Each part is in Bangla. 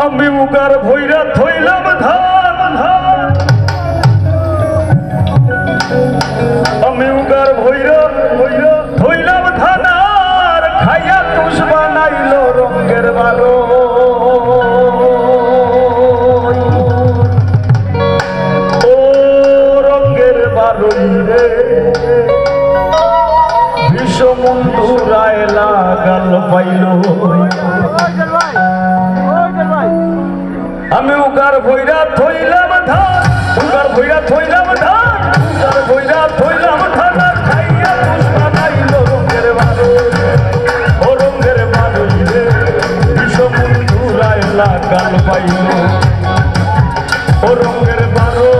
আমি উগার ভৈরা থইলাম ধান ধান আমি উগার ভৈরা ভৈরা থইলাম ধান আর খাইয়া তুষ বানাইল রঙের বালো ও রঙের বালোই রে বিষমন্ধুরায় লাগাল পাইল আমি উগার ভৈরা থইলাম ধান উগার ভৈরা থইলাম ধান উগার ভৈরা থইলাম ধান খাইয়া তুষ বানাইল রঙের বালো ও রঙের বালোই রে বিষমন্ধুরায় লাগাল পাইল ও রঙের বালো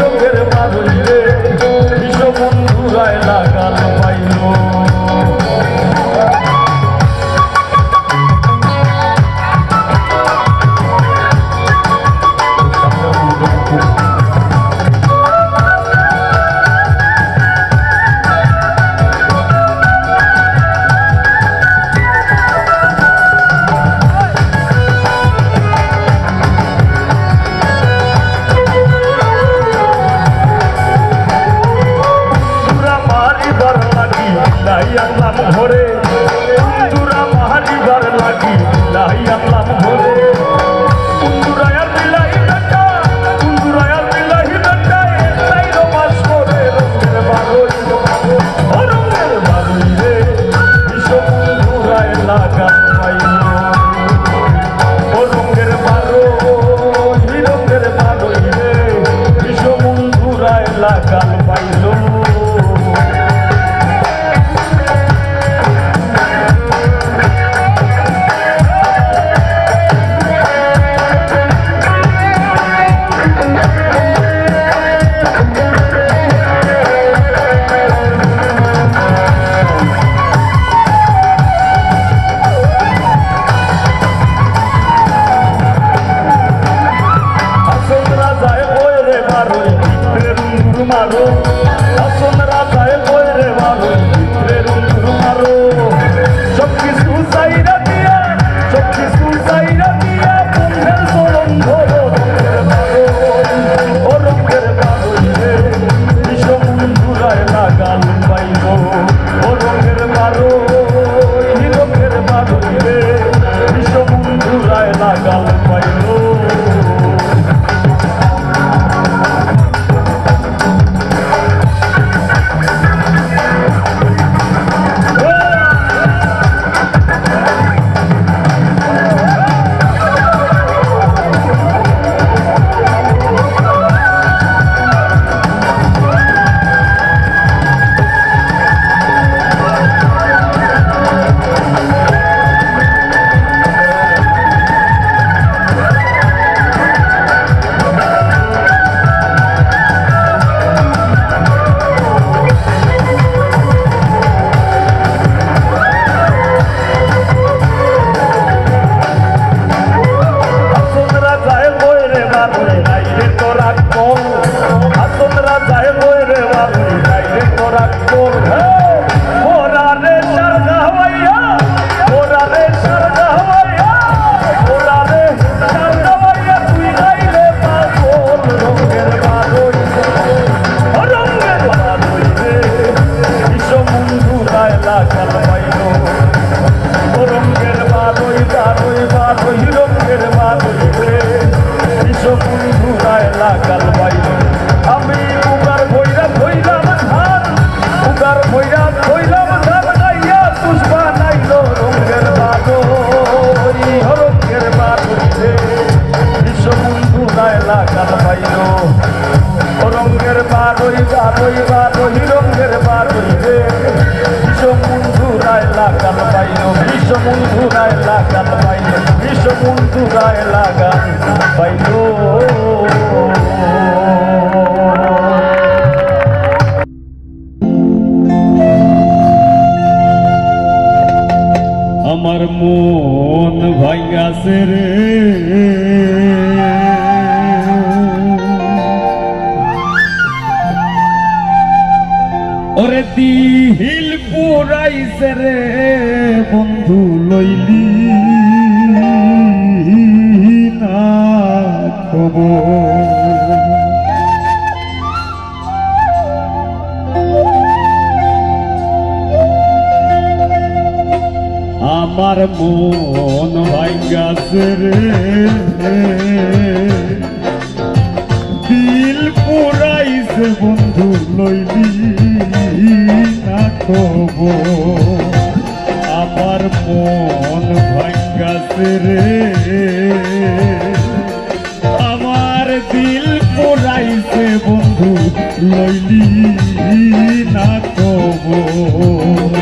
রঙের বালোই রে বিষমন্ধুরায় লাগাল পাইল আনলাম ঘরে কুন্দুরা মাহারিবার লাগি লাই আনলাম ঘরে কুন্দুরায়ার বিলাহি বেটা কুন্দুরায়ার বিলাহি বেটা তাই রমাস করে রঙের বালোই ও রঙের বালোই রে বিষমন্ধুরায় লাগাল পাইল ও রঙের বালো রঙের বালোই রে বিষমন্ধুরায় লাগাল পাইল মারো আসন রাজায় বইরে মারো ভিতরে রুন্দুর মারো সব কিছু চাইরা দিয়া বন্ধের চরণ ধরো রঙের মারো ও রঙের মারো রে বিষমন্ধুরায় লাগাল পাইল ও রঙের মারো রঙের মারো রে বিষমন্ধুরায় লাগাল পাইল আমি উগার ভৈরা থইলাম ধান উগার ভৈরা থইলাম ধান গাইয়া তুষ বানাইল রঙের বালো রঙের বালো রে বিষমন্ধুরায় লাগাল পাইল রঙের বালোই বালোই বালোই রঙের বালোই রে বিষমন্ধুরায় লাগাল পাইল বিষমন্ধুরায় লাগাল পাইল বিষমন্ধুরায় লাগাল পাইল আমার মন ভাইয়াছে রে ওরে দিল পুরাইছে রে বন্ধু লইলি আমার মন ভাঙ্গাছে রে, দিল পুরাইছে বন্ধু লইলি না খবর। আমার মন ভাঙ্গাছে রে, আমার দিল পুরাইছে বন্ধু লইলি না খবর।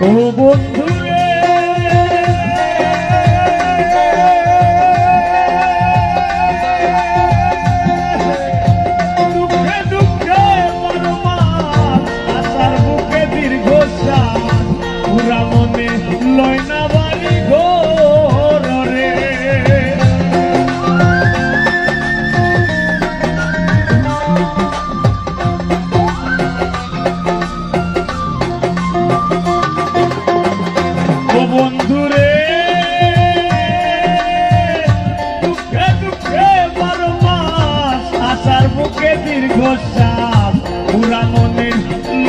ও বন্ধু রে, দুঃখে দুঃখে পরমার আশার বুকে দীর্ঘশ্বাস, পুরা মনে লয় না বাড়ি ঘর রে। বন্ধুরে দুঃখে দুঃখে বারো মাস আশার বুকে দীর্ঘশ্বাস, পুরা মনে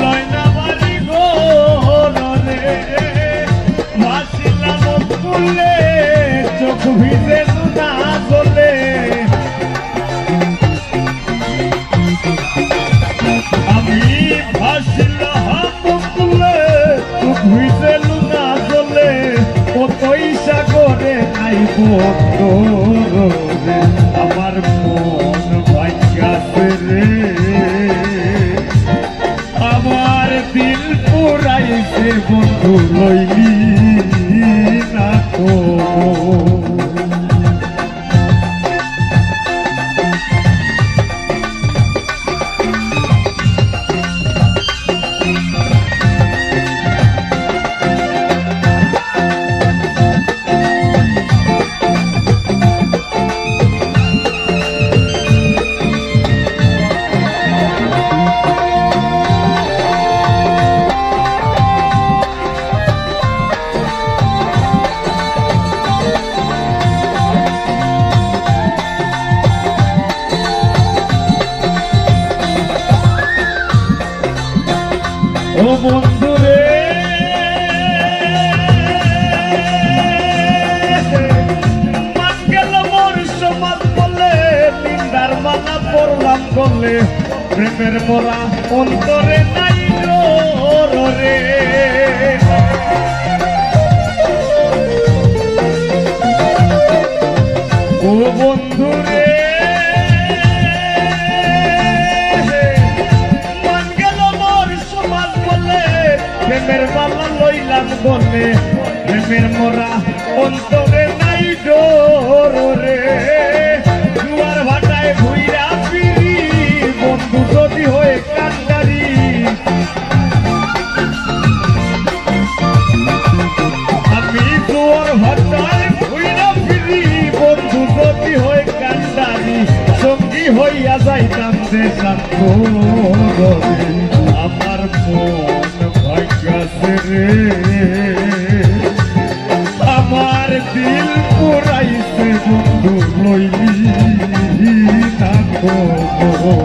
লয় না বাড়ি ঘরে। ভাসিলাম ফুলে চোখ ভিজে না চলে, আমি ভাসিলাম ফুলে চোখ ভিজে না চলে, কতই সাগরে নাই বন্ধরে। আমার মন ভাঙ্গাছে রে, আমার দিল পুরাইছে বন্ধু লইলি না খবর। ও বন্ধুরে মান গেল মোর সমাজ বলে, নিন্দার মালা পড়লাম গলে, প্রেমের মোরা অন্তরে নাই রে। ও বন্ধুরে প্রেমের মালা লইলাম গলে, প্রেমের মোরা অন্তরে নাই ডোরে। জুয়ার ভাটায় ঘুইরা ফিরি বন্ধু যদি হয়ে কান্ডারি, আমি জুয়ার ভাটায় ঘুইরা ফিরি বন্ধু যদি হয়ে কান্ডারি, সঙ্গী হইয়া যাইতাম দেশান্তরে। আমার মন ভাঙ্গাছে রে, আমার দিল পুরাইছে বন্ধু লইলি না খবর।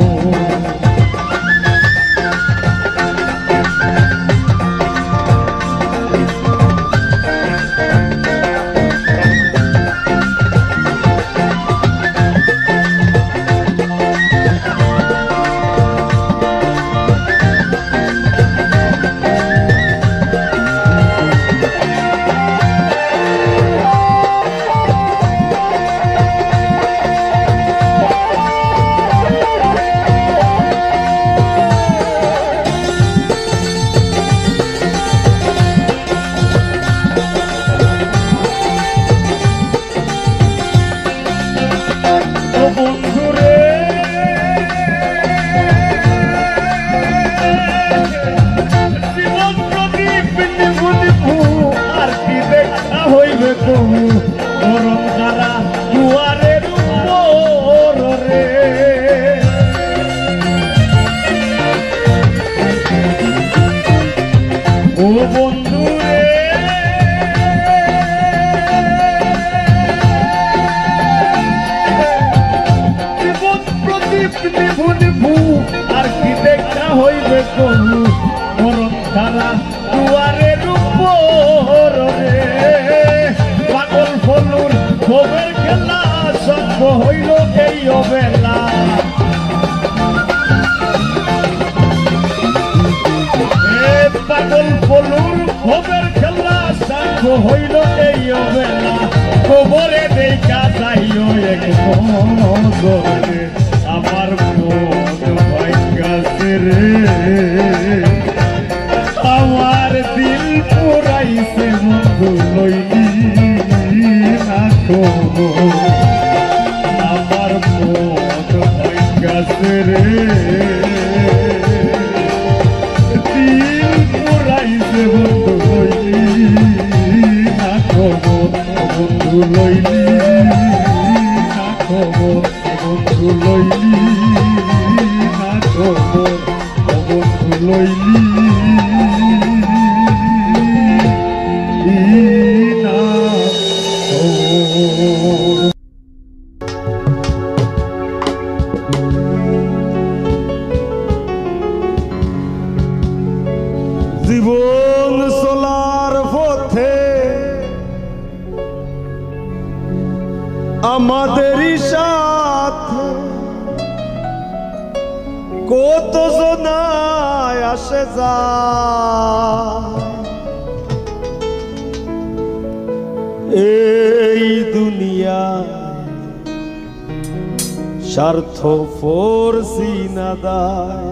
মরণ ধারা দুয়ারের উপর রে পাগল ফলুর ভবের খেলা সর্ব হইল এই অবেলা পাগল ফলুর ভবের খেলা সর্ব হইল এই অবেলা খবরে দেখা যাইও এক নজরে আমার মন ভাঙ্গাছে রে আমার দিল পুরাইছে বন্ধু লইলি না খবর আমার মন ভাঙ্গাছে রে দিল পুরাইছে বন্ধু লইলি না খবর বন্ধু লইলি না খবর বন্ধু লইলি না খবর বন্ধু লইলি না খবর। জীবন চলার পথে আমাদেরই সাথে কত জনায় আসে যায় এই দুনিয়া স্বার্থ ফোরসি না দায়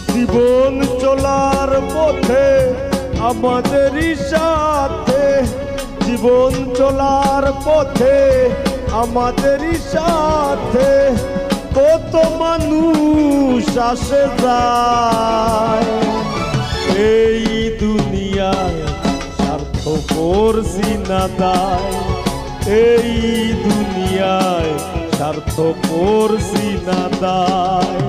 জীবন চলার পথে আমাদেরই সাথে জীবন চলার পথে আমাদেরই সাথে কত মানুষ আসে যায় এই দুনিয়ায় স্বার্থ করছি না দায় এই দুনিয়ায় স্বার্থ করছি না দায়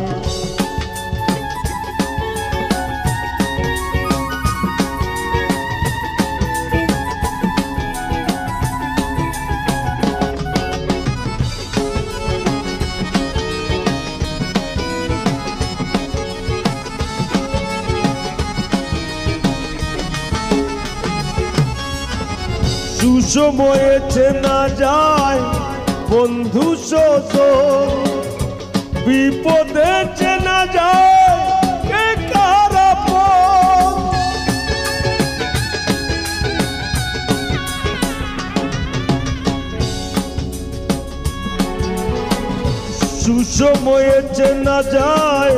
সুসময়ে চেনা যায় বন্ধু সজন বিপদে চেনা যায় কে কার আপন সুসময়ে চেনা যায়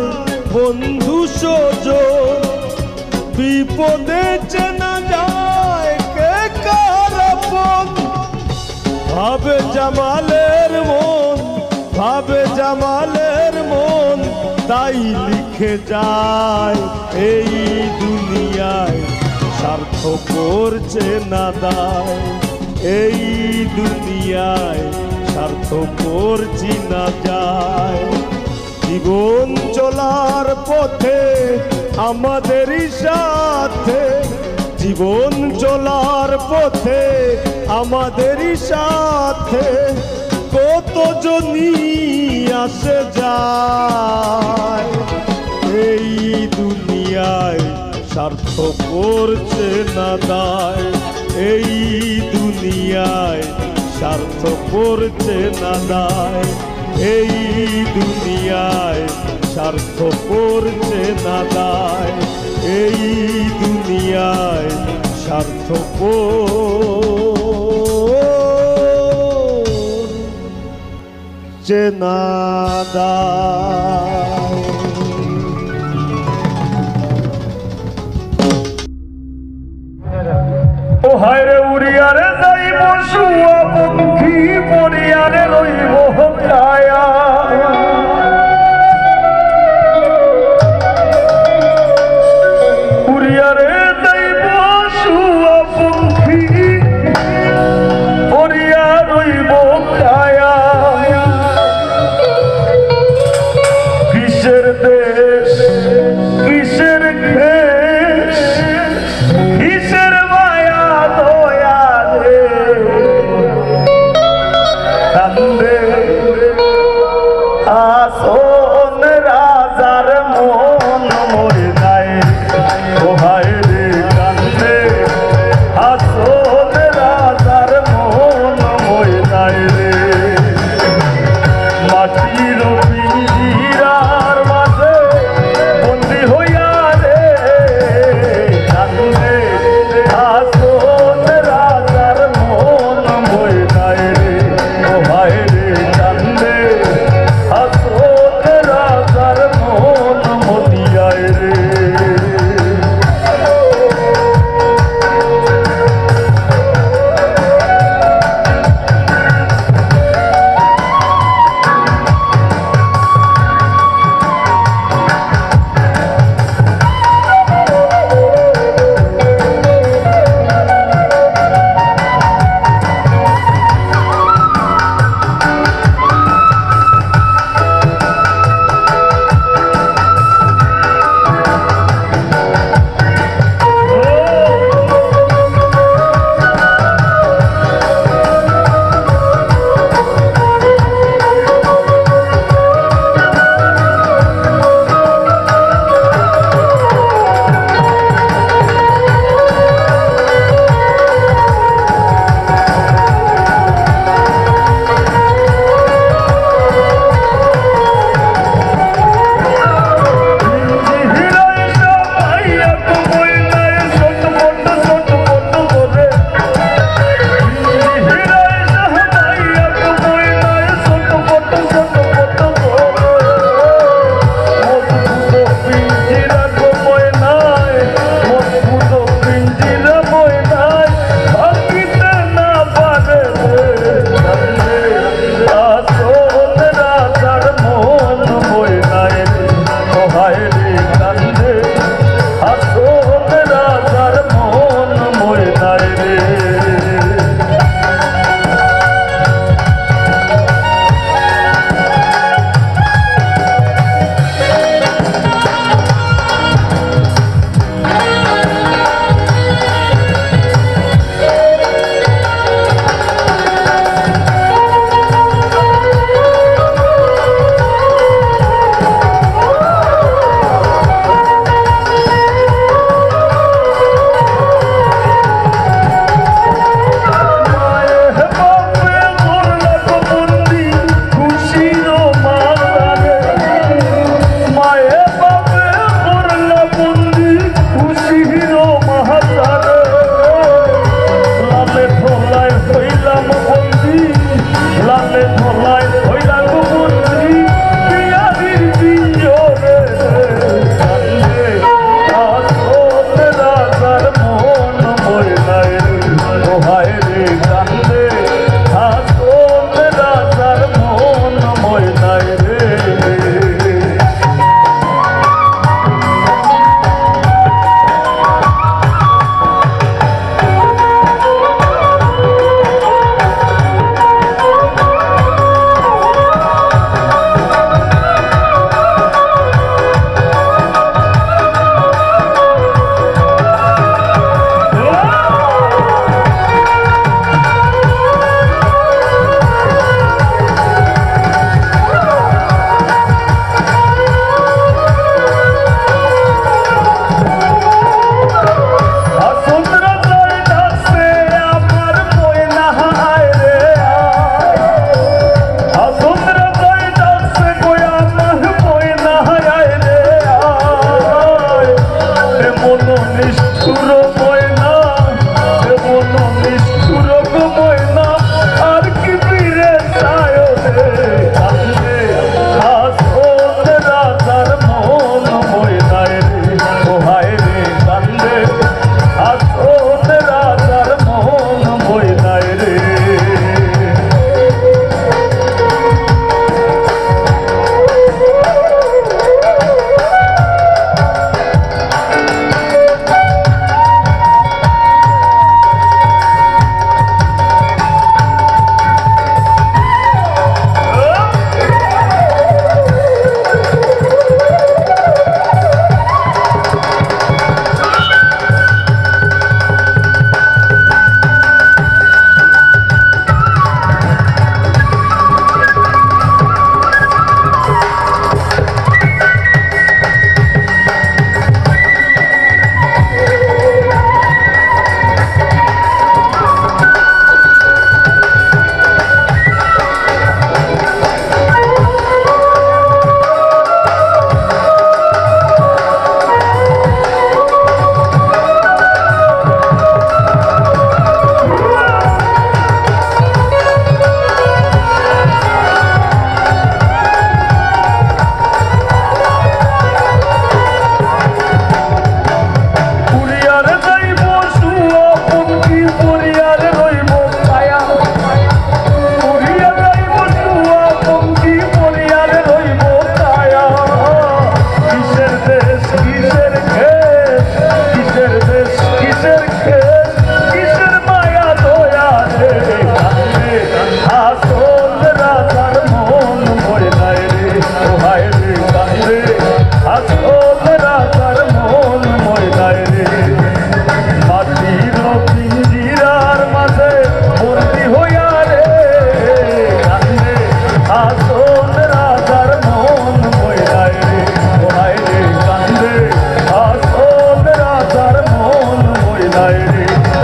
বন্ধু সজন বিপদে চেনা যায় কে কার আপন ভাবে জামালের মন ভাবে জামালের মন তাই লিখে যায় এই দুনিয়ায় স্বার্থ করছে না দায় এই দুনিয়ায় স্বার্থ করছি না যায় জীবন চলার পথে আমাদেরই সাথে জীবন চলার পথে আমাদেরই সাথে কত জনি আসে যায় এই দুনিয়ায় স্বার্থ করছে না দায় এই দুনিয়ায় স্বার্থ করছে না দায় এই দুনিয়ায় স্বার্থ করছে না দায় এই দুনিয়ায় স্বার্থ করছে না দায় ও হায় রে উড়িয়ারে যাইব শুয়া পঙ্খী পড়িয়ারে লইব কায়া উড়িয়ারে যাইব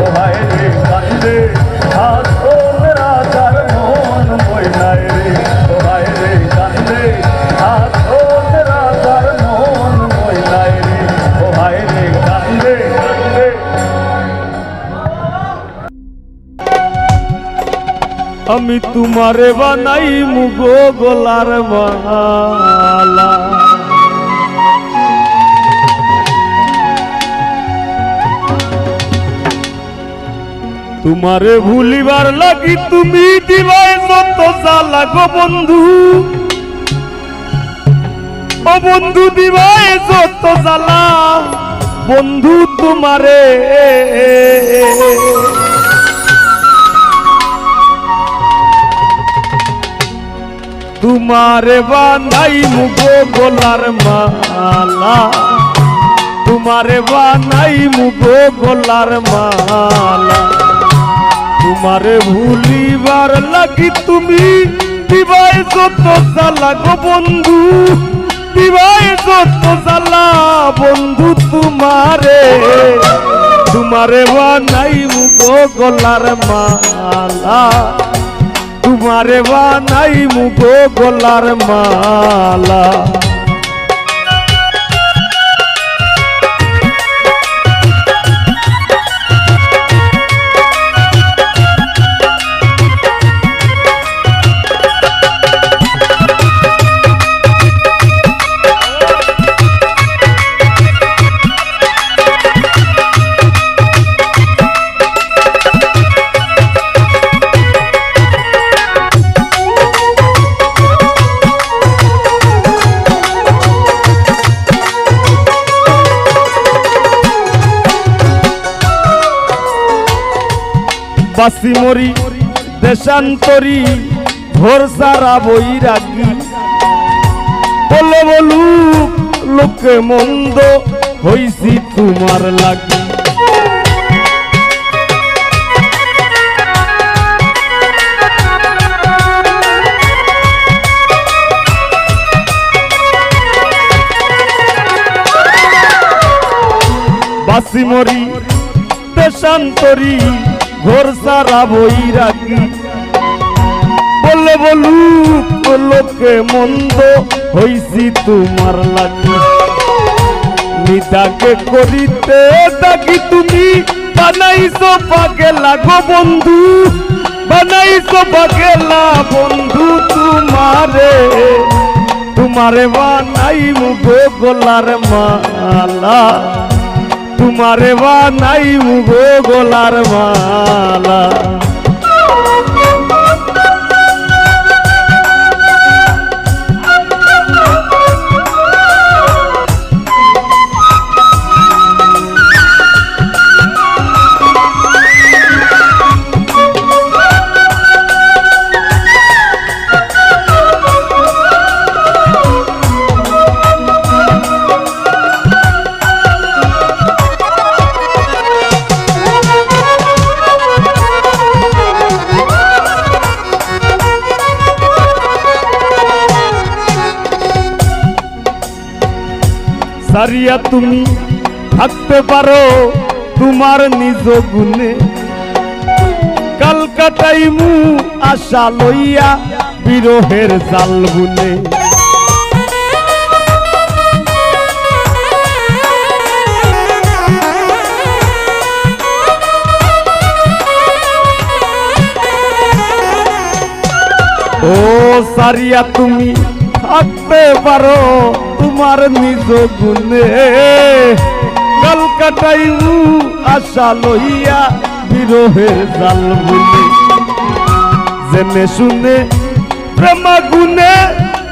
ও হায় রে কান্দে আসল রাজার মন ময়নায় রে ও হায় রে কান্দে আসল রাজার মন ময়নায় রে ও হায় রে কান্দে কান্দে। আমি তোমারে বানাই মুগো গলার মালা তোমারে ভুলিবার লাগি তুমি দিবাই যত জ্বালা গো বন্ধু ও বন্ধু দিবাই যত জ্বালা বন্ধু তোমারে তোমারে বানাই মুগো গলার মালা তোমারে বানাই মুগো গলার মালা তোমারে ভুলিবার লাগি তুমি দিবাই যত জ্বালা গো বন্ধু দিবাই যত জ্বালা বন্ধু তোমারে তোমারে বানাই মুগো গলার মালা তোমারে বানাই মুগো গলার মালা। বাসি মরি দেশান্তরি ঘর সারা বৈরাগী বলে বলুক লোকে মন্দ হইছি তোমার লাগি বাসি মরি দেশান্তরি ঘর সারা বৈরাগী বলে বলুক লোকে মন্দ হইছি তোমার লাগি নিদাকে করিতে থাকি তুমি বানাইছো পাগেলা গো বন্ধু বানাইছো পাগেলা বন্ধু তোমারে তোমারে বানাই মুগো গলার মালা তোমারে বানাই মুগো গলার মালা। সারিয়া তুমি থাকতে পারো তোমার নিজ গুণে কালকাটাইমু আশা লইয়া বিরহের জাল বুনে ও সারিয়া তুমি থাকতে পারো তোমার নিজ গুণে কালকাটাইমু আশা লইয়া বিরহের জাল বুনে জেনে শুনে প্রেমা গুনে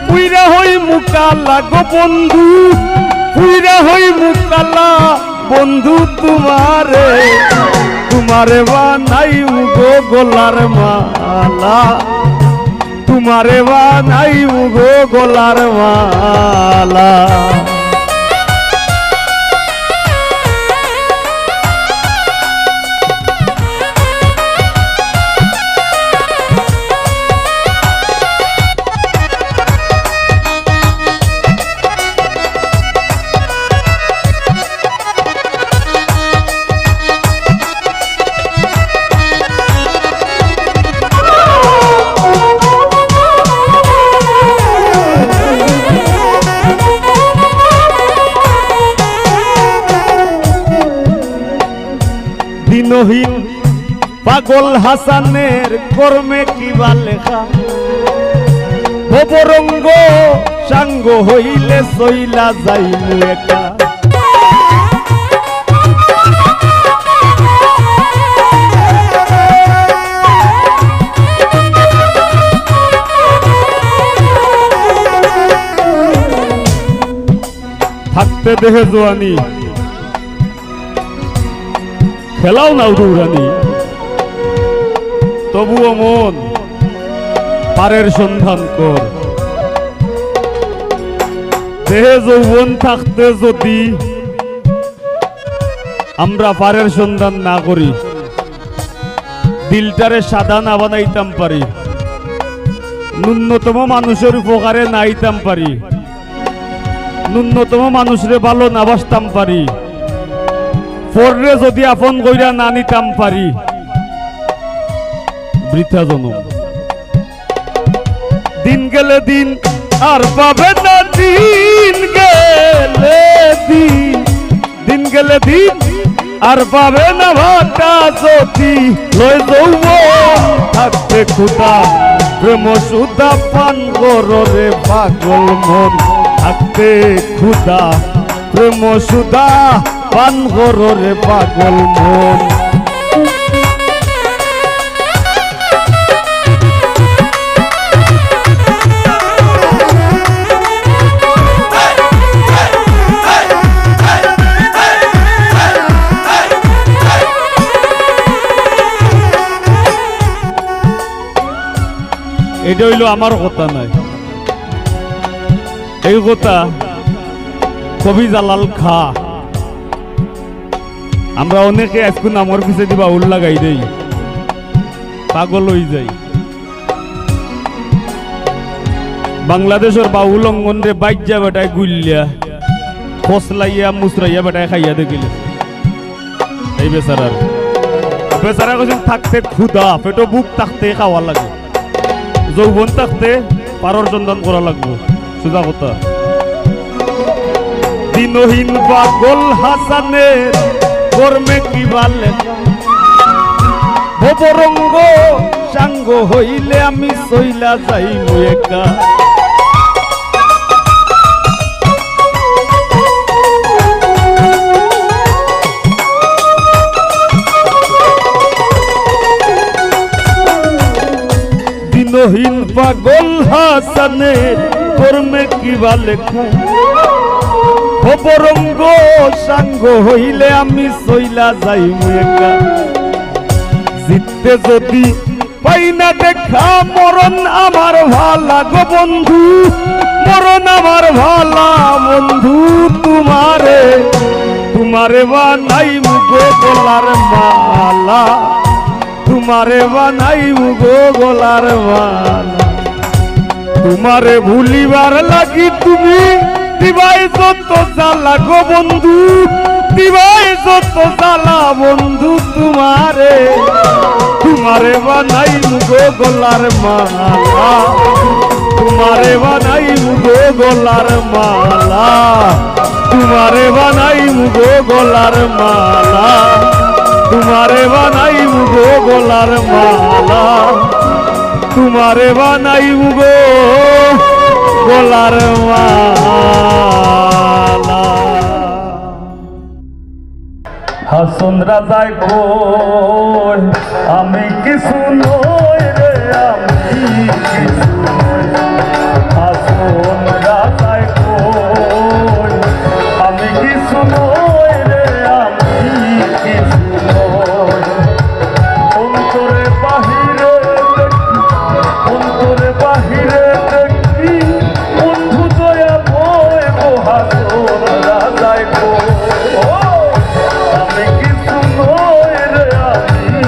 পুইরা হই মুকালা গো বন্ধু পুইরা হই মুকালা বন্ধু তোমারে তোমারে বানাই গো গলার মালা তোমারে বানাই গো গলার মালা। পাগল হাসানের কর্মে কিবা লেখা ভবরঙ্গ সাঙ্গ হইলে সইলা যাইমু একা থাকতে দেহে জোয়ানি খেলাও না উড়ানি তবুও মন পারের সন্ধান কর দেহে যৌবন থাকতে যদি আমরা পারের সন্ধান না করি দিলটারে সাদা না বানাইতাম পারি ন্যূনতম মানুষের উপকারে নাইতাম পারি ন্যূনতম মানুষরে ভালো না বাসতাম পারি পরে যদি আপন কইরা না নিতাম পারি বৃথা জনম দিন গেলে দিন আর পাবে না দিন গেলে দিন আর পাবে না ভাটা যদি লয় যৌবন থাকতে খুদা প্রেম সুদা পান গরে পাগল মন থাকতে খুদা প্রেম সুদা পান গরে পাগল মন এটা হইল আমার কথা নয় এই কথা কবি জালাল খা আমরা অনেকে আজকে নামর পিছে দিবা উল লাগাই দেই পাগল হয়ে যাই বাংলাদেশের বাউল অঙ্গন রে বাইজা বেটায় গুলিয়া ফসলাইয়া মুসরাইয়া বেটায় খাইয়া দেখিলে এই বেচারার বেচারা কইছেন থাকতে ক্ষুধা পেটো বুক থাকতে খাওয়া লাগে যৌবন থাকতে পারর সন্ধান করা লাগবে সোজা কথা দিনহীন পাগল হাসানের কর্মে কিবা লেখা ভবরঙ্গ সাঙ্গ হইলে আমি সইলা যাইমু একা দিনহীন পাগল হাসানের কর্মে কিবা লেখা ভবরঙ্গ সাঙ্গ হইলে আমি সইলা যাইমু একা জিততে যদি পাই না দেখা মরণ আমার ভালা গো বন্ধু মরণ আমার ভালা বন্ধু তোমারে বানাইমু গো গলার মালা তোমারে বানাইমু গো গলার মালা তোমারে ভুলিবার লাগি তুমি দিবাই যত জ্বালা গো বন্ধু দিবাই যত জ্বালা বন্ধু তোমারে বানাইমু গো গলার মালা তোমারে বানাইমু গো গলার মালা তোমারে বানাইমু গো গলার মালা তোমারে বানাইমু গো গলার মালা তোমারে বানাইমু গো গলার মালা হাসন রাজায় কই আমি কিছু নই রে আমি কিছু নই হাসন রাজায় কই আমি কিছু নই রে আমি কিছু নই অন্তরে বাহিরে দেখি বন্ধু দয়া বই গো হাসন রাজায় কই আমি কিছু নই রে আমি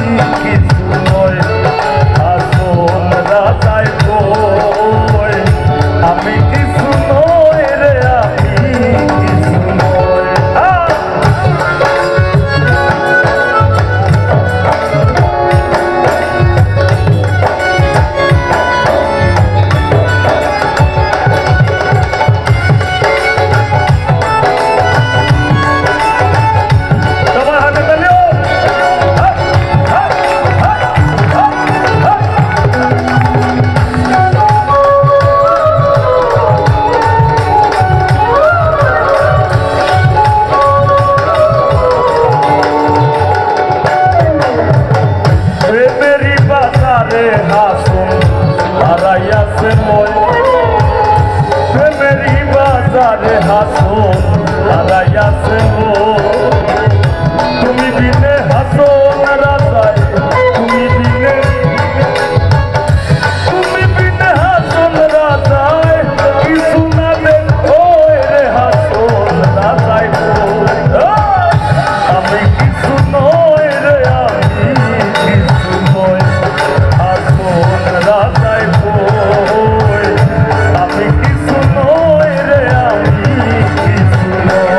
বাজারে হাসুন হারাইয়াছে মই প্রেমেরই বাজারে হাসুন হারাইয়াছে তুমি বিনে হাসুন রাজায় তুমি বিনে হাসুন রাজায় কিছু না দেখো রে হাসুন রাজায় আমি কিছু নয় রে আমি কিছু নয় হাসুন রাজায় আমি কিছু নয় রে আমি কিছু নয়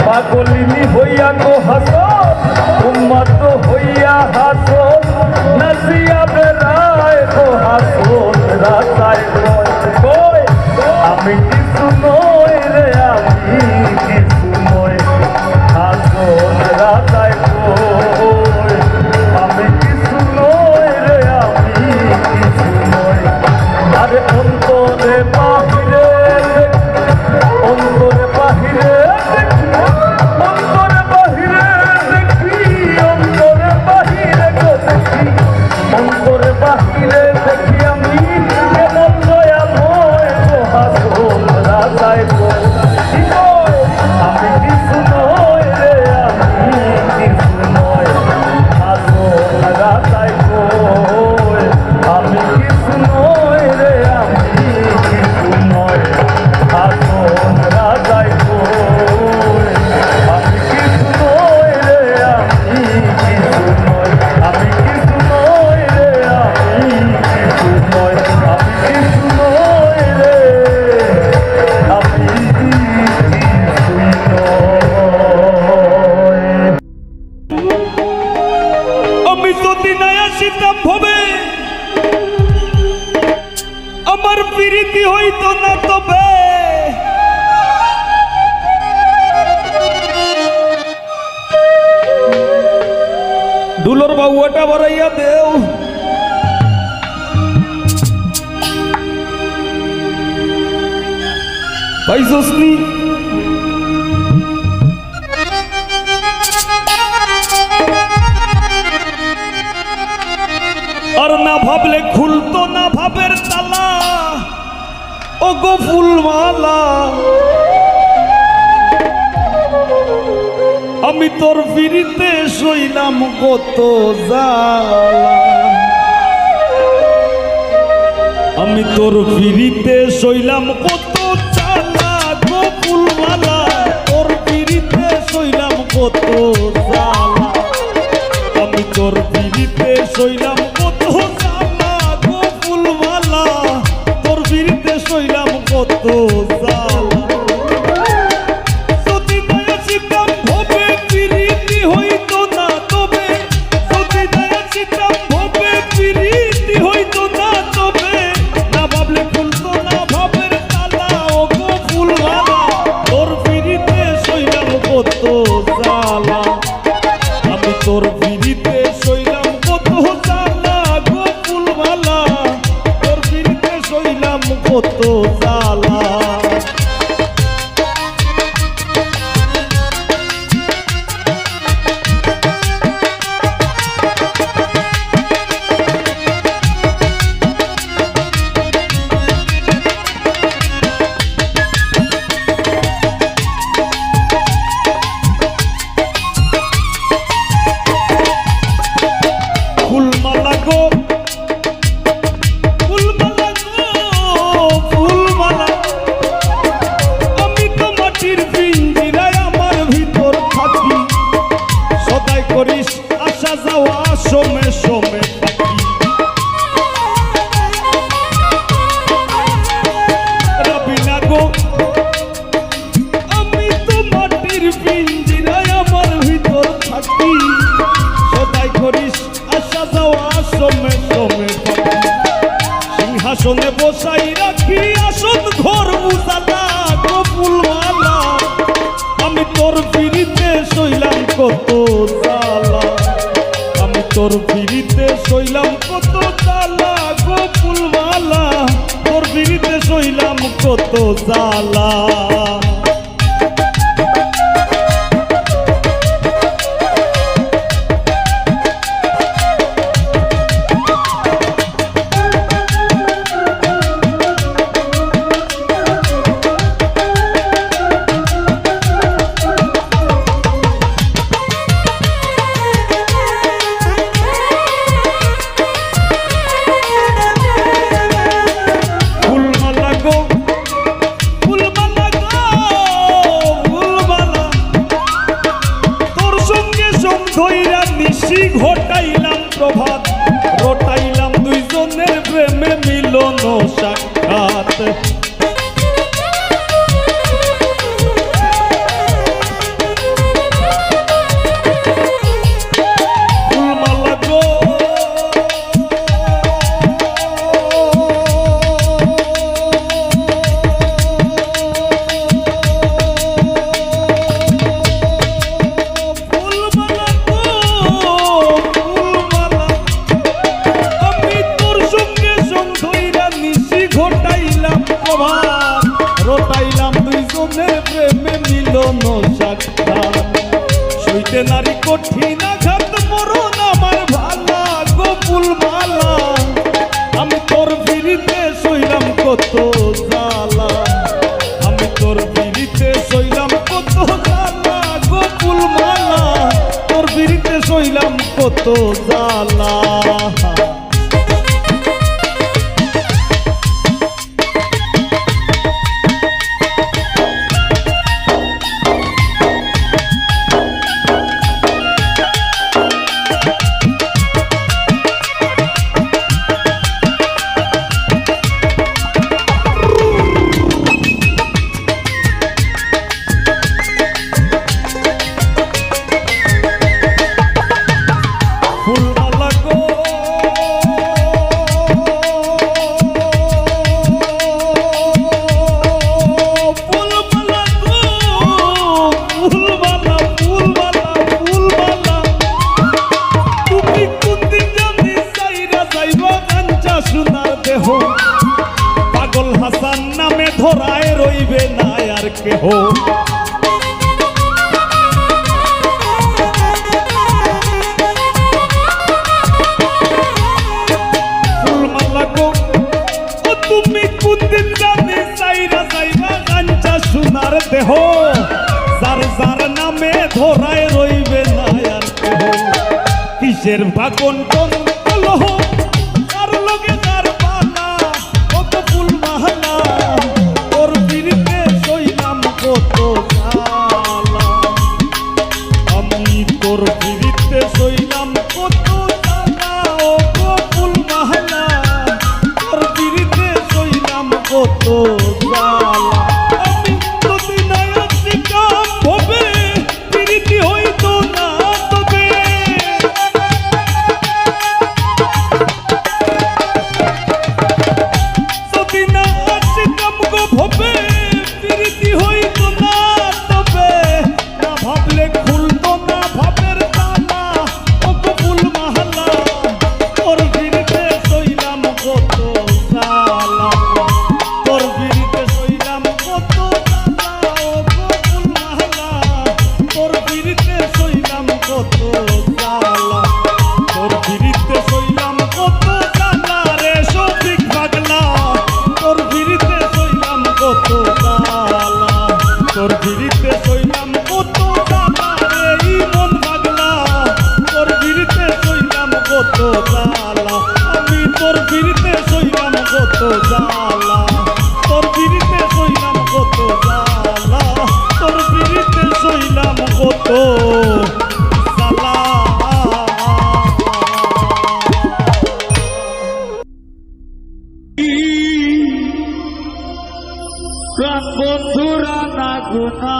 পাগলিনী হইয়া গো হাসো উম্মত হইয়া হাসো নাসিয়া বেড়ায় গো হাসো রাজায় কই আমি কিছু নই রে আমি কিছু নই হাসো রাজায় কই আমি কিছু নই রে আমি কিছু নই আরে অন্তরে বাহিরে অন্তরে বাহিরে আমার প্রীতি হইতো না তবে দুলোর বাবুটা ভরাইয়া দেও পাইছসনি আর না ভাবলে খুলতো না ভাবের তালা ও গো ফুলমালা আমি তোর ফিরিতে সইলাম কত জ্বালা আমি তোর ফিরিতে সইলাম কত জ্বালা গো ফুলমালা তোর ফিরিতে সইলাম কত জ্বালা আমি তোর ফিরিতে সইলাম কত জ্বালা গো ফুলমালা তোর ফিরিতে সইলাম কত জ্বালা যদি দয়া চিতাম ভবে ফিরিতি হইতো না তবে যদি দয়া চিতাম ভবে ফিরিতি হইতো না তবে না ভাবলে খুলতো না ভাবের তালা ও গো ফুলমালা তোর ফিরিতে সইলাম কত জ্বালা আমি তোর ফিরিতে সইলাম কত জ্বালা গো ফুলমালা তোর ফিরিতে সইলাম কত জ্বালা ফুলমালা গো ফুলমালা গো ফুলমালা আমি তো মাটির পিঞ্জিরায় আমার ভিতর থাকি সদাই করিস আসা যাওয়া সমে সমে থাকি রবিনা গো আমি তো মাটির পিঞ্জিরায় আমার ভিতর থাকি সদাই করিস আসা যাওয়া সমে সমে থাকি সিংহাসনে বসাই রাখি আসন ঘর মুসালা গো ফুলমালা আমি তোর ফিরিতে সইলাম কত জ্বালা আমি তোর ফিরিতে সইলাম কত জ্বালা গো ফুলমালা তোর ফিরিতে সইলাম কত জ্বালা ফুলমালা গো ফুলমালা গো ফুলমালা তোর সঙ্গে সঙ্গ ধইরা নিশি ঘটাইলাম প্রভাত রটাইলাম দুইজনের প্রেমে মিলন সাক্ষাৎ ফুলমালা গো ফুলমালা গো ফুলমালা আমি তোর সঙ্গে সঙ্গ ধইরা নিশি ঘটাইলাম প্রভাত রটাইলাম দুইজনের প্রেমে মিলন সাক্ষাৎ সইতে নারী কঠিন আঘাত মরণ আমার ভালা গো ফুলমালা আমি তোর ফিরিতে সইলাম কত জ্বালা আমি তোর ফিরিতে সইলাম কত জ্বালা গো ফুলমালা তোর ফিরিতে সইলাম কত জ্বালা ফুলমালা গো ছড়ায় রইবে না আর কেহ কিসের বাকন কোন কলহ আর লগে যার পালা কত ফুল মালা তোর বিরিতে সইলাম কত জ্বালা আমি তোর বিরিতে সইলাম কত জ্বালা ও গো ফুল মালা তোর বিরিতে সইলাম কত জ্বালা আমি যদি না আসি কাম হবে বিরিতি হইতো না তবে যদি না আসি কাম গো হবে বিরিতি হইতো না তবে না ভাবলে খুলতো না ভাবের তালা ও গো ফুল মালা তোর বিরিতে সইলাম কত জ্বালা তোর বিরিতে সইলাম কত জ্বালা ও গো ফুল মালা তোর বিরিতে সইলাম কত জ্বালা তোর বিরিতে সইলাম কত জ্বালা রে শফিক পাগলা তোর বিরিতে সইলাম কত জ্বালা তোর বিরিতে সইলাম কত জ্বালা রে ইমন পাগলা তোর বিরিতে সইলাম কত জ্বালা আমি তোর বিরিতে সইলাম কত জ্বালা তোর বিরিতে সইলাম কত জ্বালা তোর বিরিতে সইলাম কত জ্বালা প্রাণ বন্ধুরা না গুনা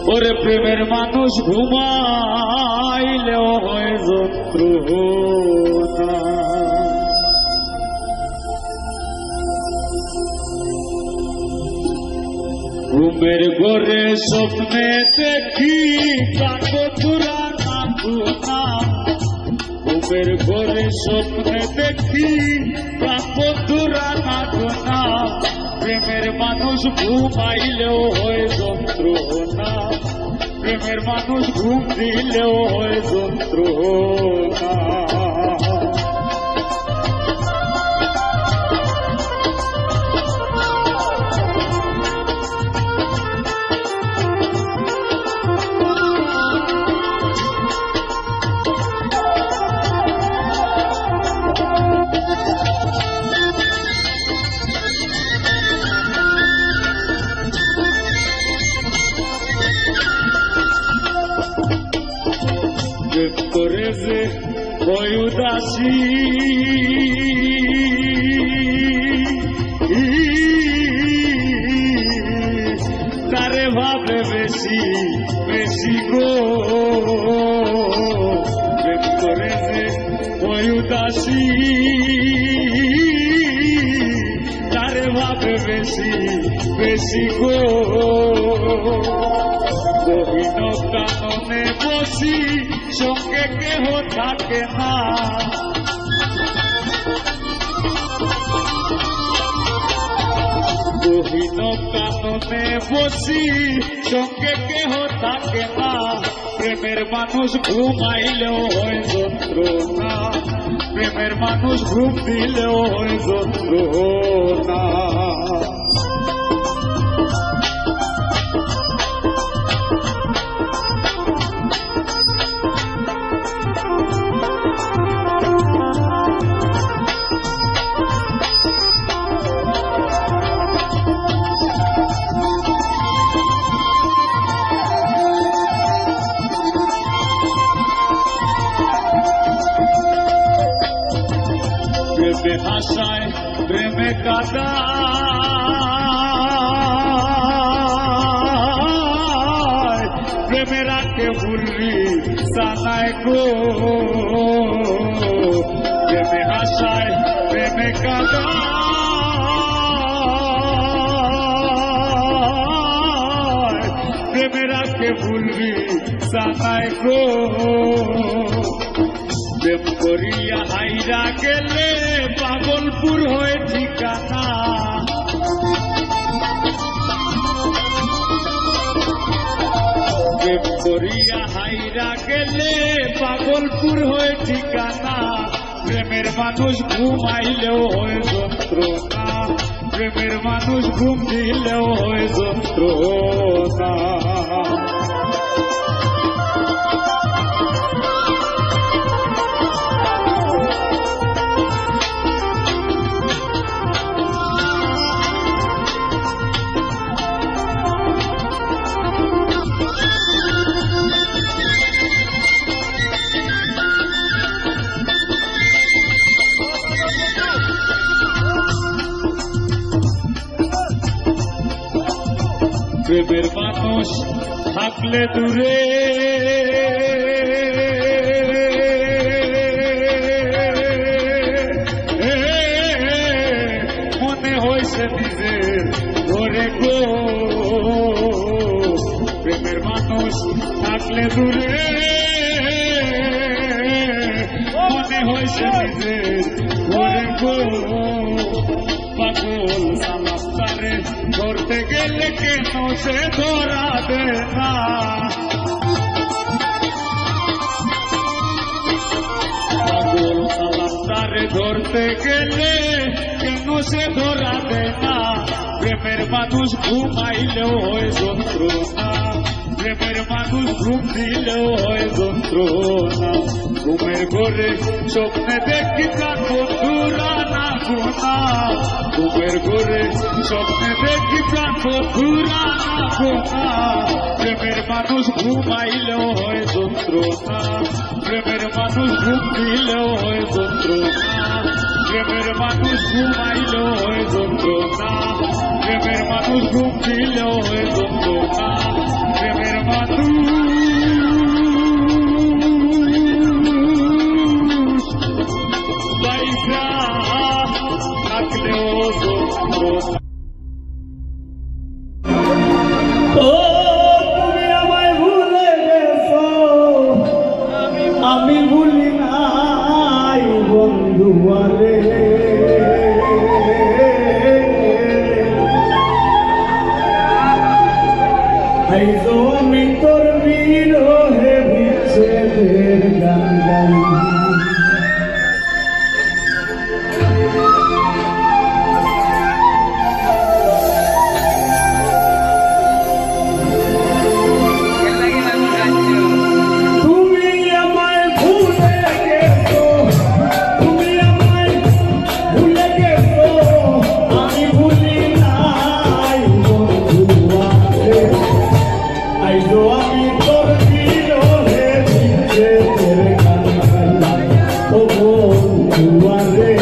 ওরে প্রেমের মানুষ ঘুমাইলেও হয় যন্ত্রণা ঘুমের ঘরে স্বপ্নে দেখি প্রাণ বন্ধুরা না গুনা ঘুমের ঘরে স্বপ্নে দেখি প্রাণ বন্ধুরা না গোনা প্রেমের মানুষ ঘুমাইলেও হয় যন্ত্রণা প্রেমের মানুষ ঘুম দিলেও হয় যন্ত্রণা করে যে হয় উদাসী তারে ভাবে বেশি বেশি গো প্রেম করে যে হয় উদাসী তারে ভাবে বেশি বেশি গো গহীন কাননে বসি সঙ্গে কেহ থাকে না গহীন কাননে বসি সঙ্গে কেহ থাকে না প্রেমের মানুষ ঘুমাইলেও হয় যন্ত্রণা প্রেমের মানুষ ঘুম দিলেও হয় যন্ত্রণা প্রেমে হাসায় প্রেমে কাদা প্রেমে রাখে ভুলবি সানায় গো প্রেমে হাসায় প্রেমে কাদা প্রেমে রাখে ভুলবি সানায় গো প্রেম করিয়া হাইরা গেলে পাগলপুর হয়ে ঠিকানা প্রেম করিয়া হাইরা গেলে পাগলপুর হয়ে ঠিকানা প্রেমের মানুষ ঘুমাইলেও হয় যন্ত্রণা প্রেমের মানুষ ঘুম দিলেও হয় যন্ত্রণা। প্রেমের মানুষ থাকলে দূরে মনে হয়েছে নিজের ঘরে গো। প্রেমের মানুষ থাকলে দূরে মনে হয়েছে নিজের ঘরে গো। পাগল সালাস্তারে ধরতে গেলে কেন সে ধরা দে না। পাগল সালাস্তারে ধরতে গেলে কেন সে ধরা দে না। প্রেমের মানুষ ঘুমাইলেও হয় যন্ত্রণা। প্রেমের মানুষ ঘুম দিলেও হয় যন্ত্রণা। ঘুমের ঘরে স্বপ্নে দেখি প্রাণ বন্ধুরা না গোনা। ঘুমের ঘরে স্বপ্নে দেখি প্রাণ বন্ধুরা না গোনা। প্রেমের মানুষ ঘুমাইলেও হয় যন্ত্রণা। প্রেমের মানুষ ঘুম দিলেও হয় যন্ত্রণা। প্রেমের মানুষ ঘুমাইলেও হয় যন্ত্রণা। প্রেমের মানুষ ঘুম দিলেও হয় যন্ত্রণা। প্রেমের মানুষ পয়সা থাকলেও যন্ত্রণা। তুমি আমায় ভুলে গেছো, আমি ভুলি নাই বন্ধু আরে। আইজো আমি তোর বিরহে বিচ্ছেদের গান গাই। তুমি আমায় ভুলে গেছো, তুমি আমায় ভুলে গেছো, আমি ভুলি নাই বন্ধু আরে। আইজো আমি তোর বিরহে বিচ্ছেদের গান গাই। ও বন্ধু আরে,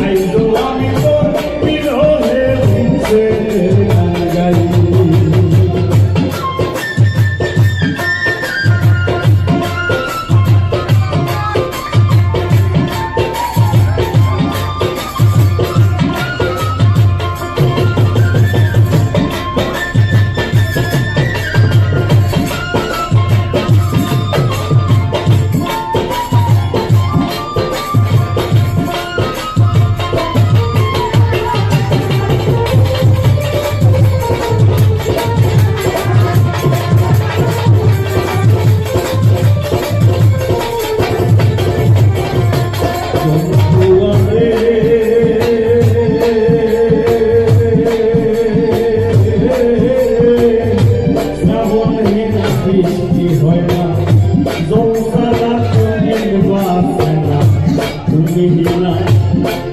আইজো আমি তোর বিরহে বিচ্ছেদের গান গাই।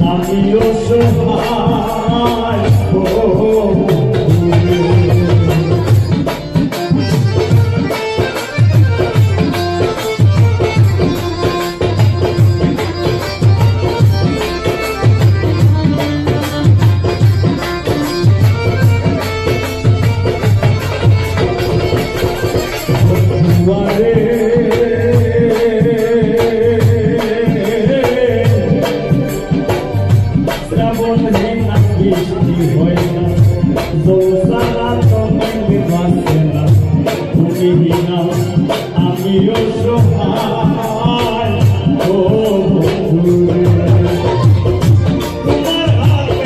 আমিও সহায় আমিও সহায় ও বন্ধু তোমার হাতে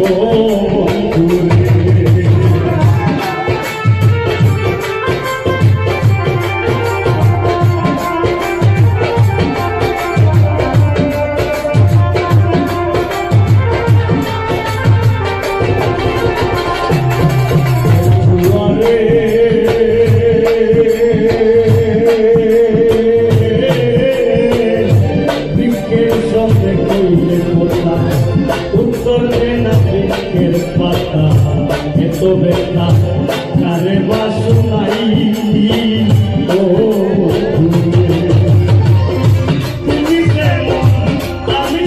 বন্ধু রে উত্তর দেনা বৃক্ষের পাতা এত ব্যথা কারে বাসু নাই ও তুমি যেমন আমি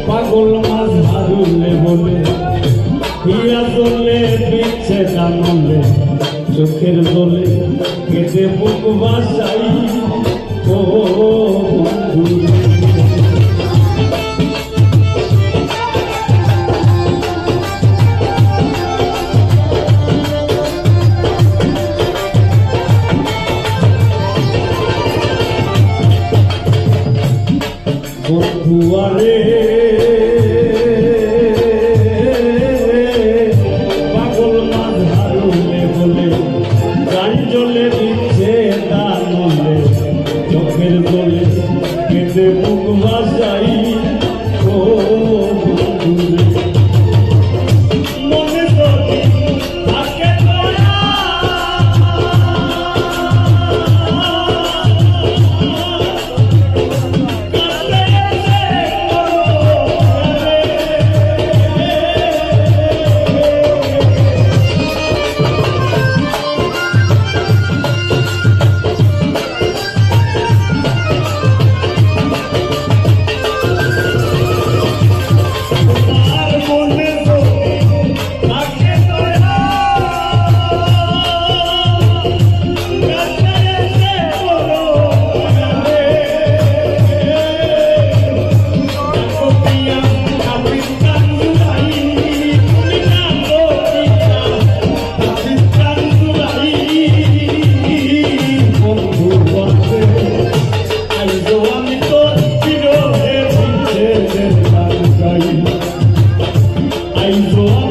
পাগল মাছ হারুলে বলে হিয়া চলে দিচ্ছে জানলে চোখের জলে কেটে বুক বাসাই ও বন্ধু বন্ধুয়ারে পাগল মাছ হারুলে বলে গান জ্বলে দিচ্ছে দানলে চোখের জলে কেঁদে মুখ ভাসাই ও বন্ধুরে মনে যদি থাকে দয়া I